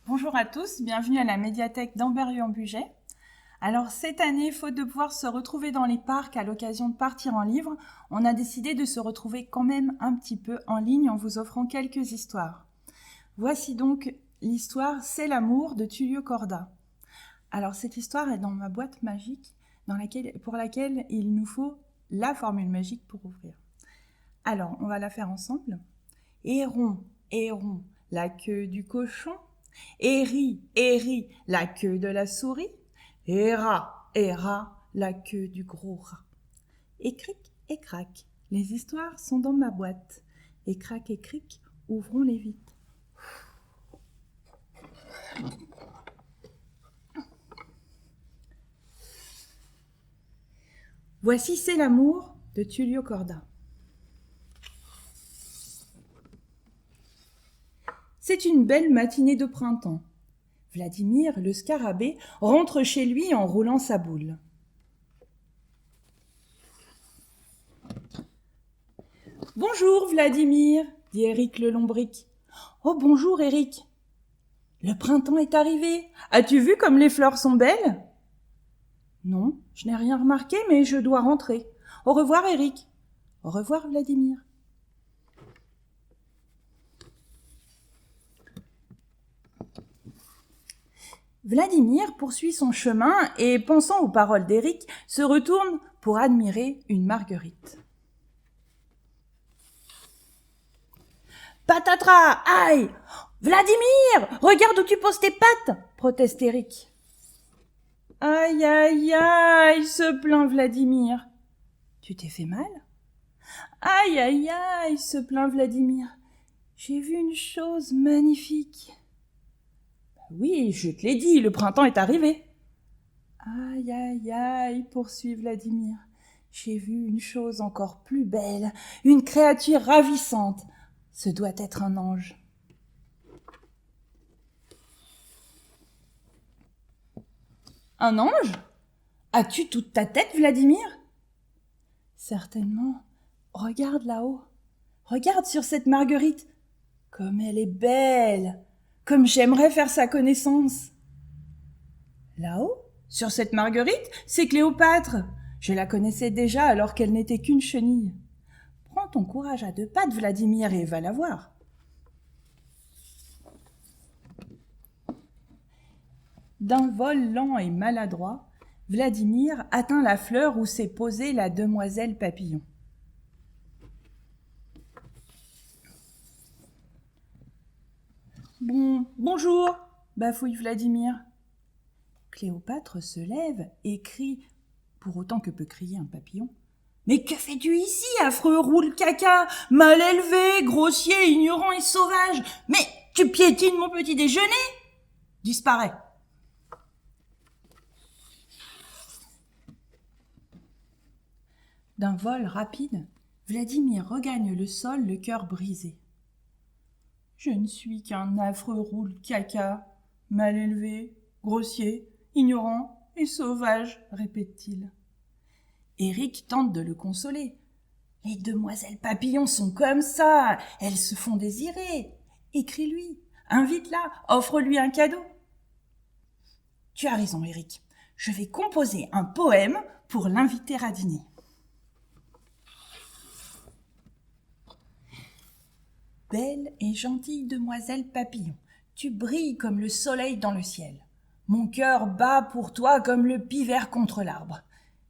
Bonjour à tous, bienvenue à la médiathèque d'Ambérieu-en-Bugey. Alors cette année, faute de pouvoir se retrouver dans les parcs à l'occasion de partir en livre, on a décidé de se retrouver quand même un petit peu en ligne en vous offrant quelques histoires. Voici donc l'histoire C'est l'amour de Tullio Corda. Alors cette histoire est dans ma boîte magique pour laquelle il nous faut la formule magique pour ouvrir. Alors on va la faire ensemble. Héron, héron, la queue du cochon. Héri, la queue de la souris. Et rat, la queue du gros rat. Et cric et crac, les histoires sont dans ma boîte. Et crac et cric, ouvrons-les vite. Voici C'est l'amour de Tullio Corda. C'est une belle matinée de printemps. Vladimir, le scarabée, rentre chez lui en roulant sa boule. « Bonjour, Vladimir, dit Éric le lombric. « Oh, bonjour, Éric. Le printemps est arrivé. As-tu vu comme les fleurs sont belles ?»« Non, je n'ai rien remarqué, mais je dois rentrer. Au revoir, Éric. »« Au revoir, Vladimir. » Vladimir poursuit son chemin et, pensant aux paroles d'Éric, se retourne pour admirer une marguerite. Patatras, aïe! Vladimir, regarde où tu poses tes pattes, proteste Éric. Aïe, aïe, aïe, se plaint Vladimir. Tu t'es fait mal? Aïe, aïe, aïe, se plaint Vladimir. J'ai vu une chose magnifique. Oui, je te l'ai dit, le printemps est arrivé. Aïe, aïe, aïe, poursuit Vladimir. J'ai vu une chose encore plus belle, une créature ravissante. Ce doit être un ange. Un ange? As-tu toute ta tête, Vladimir? Certainement. Regarde là-haut. Regarde sur cette marguerite. Comme elle est belle. Comme j'aimerais faire sa connaissance. Là-haut, sur cette marguerite, c'est Cléopâtre. Je la connaissais déjà alors qu'elle n'était qu'une chenille. Prends ton courage à deux pattes, Vladimir, et va la voir. D'un vol lent et maladroit, Vladimir atteint la fleur où s'est posée la demoiselle Papillon. Bonjour, bafouille Vladimir. Cléopâtre se lève et crie, pour autant que peut crier un papillon. Mais que fais-tu ici, affreux roule-caca, mal élevé, grossier, ignorant et sauvage? Mais tu piétines mon petit déjeuner? Disparais. D'un vol rapide, Vladimir regagne le sol, le cœur brisé. Je ne suis qu'un affreux roule-caca, mal élevé, grossier, ignorant et sauvage, répète-t-il. Éric tente de le consoler. Les demoiselles papillons sont comme ça, elles se font désirer. Écris-lui, invite-la, offre-lui un cadeau. Tu as raison, Éric. Je vais composer un poème pour l'inviter à dîner. Belle et gentille demoiselle Papillon, tu brilles comme le soleil dans le ciel. Mon cœur bat pour toi comme le pivert contre l'arbre.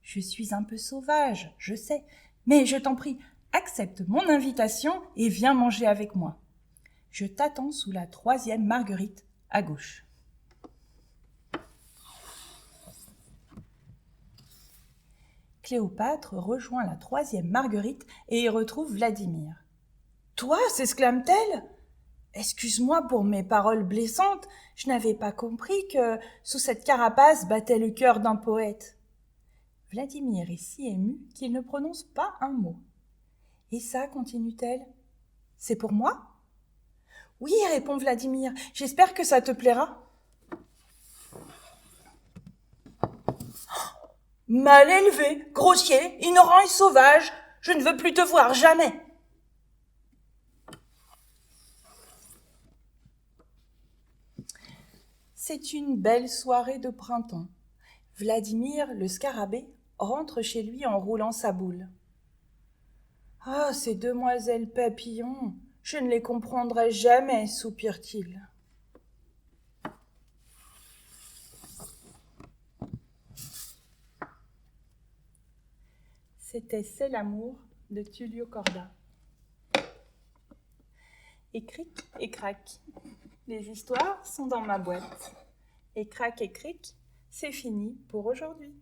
Je suis un peu sauvage, je sais, mais je t'en prie, accepte mon invitation et viens manger avec moi. Je t'attends sous la 3e marguerite, à gauche. Cléopâtre rejoint la 3e marguerite et y retrouve Vladimir. « Toi, s'exclame-t-elle ? Excuse-moi pour mes paroles blessantes, je n'avais pas compris que sous cette carapace battait le cœur d'un poète. » Vladimir est si ému qu'il ne prononce pas un mot. « Et ça, continue-t-elle, c'est pour moi ?»« Oui, répond Vladimir, j'espère que ça te plaira. » « Mal élevé, grossier, ignorant et sauvage, je ne veux plus te voir jamais. » C'est une belle soirée de printemps. Vladimir, le scarabée, rentre chez lui en roulant sa boule. « Ah, ces demoiselles papillons, je ne les comprendrai jamais, soupire-t-il. C'était C'est l'amour de Tullio Corda. Et cric et crac, les histoires sont dans ma boîte. Et crac et cric, c'est fini pour aujourd'hui.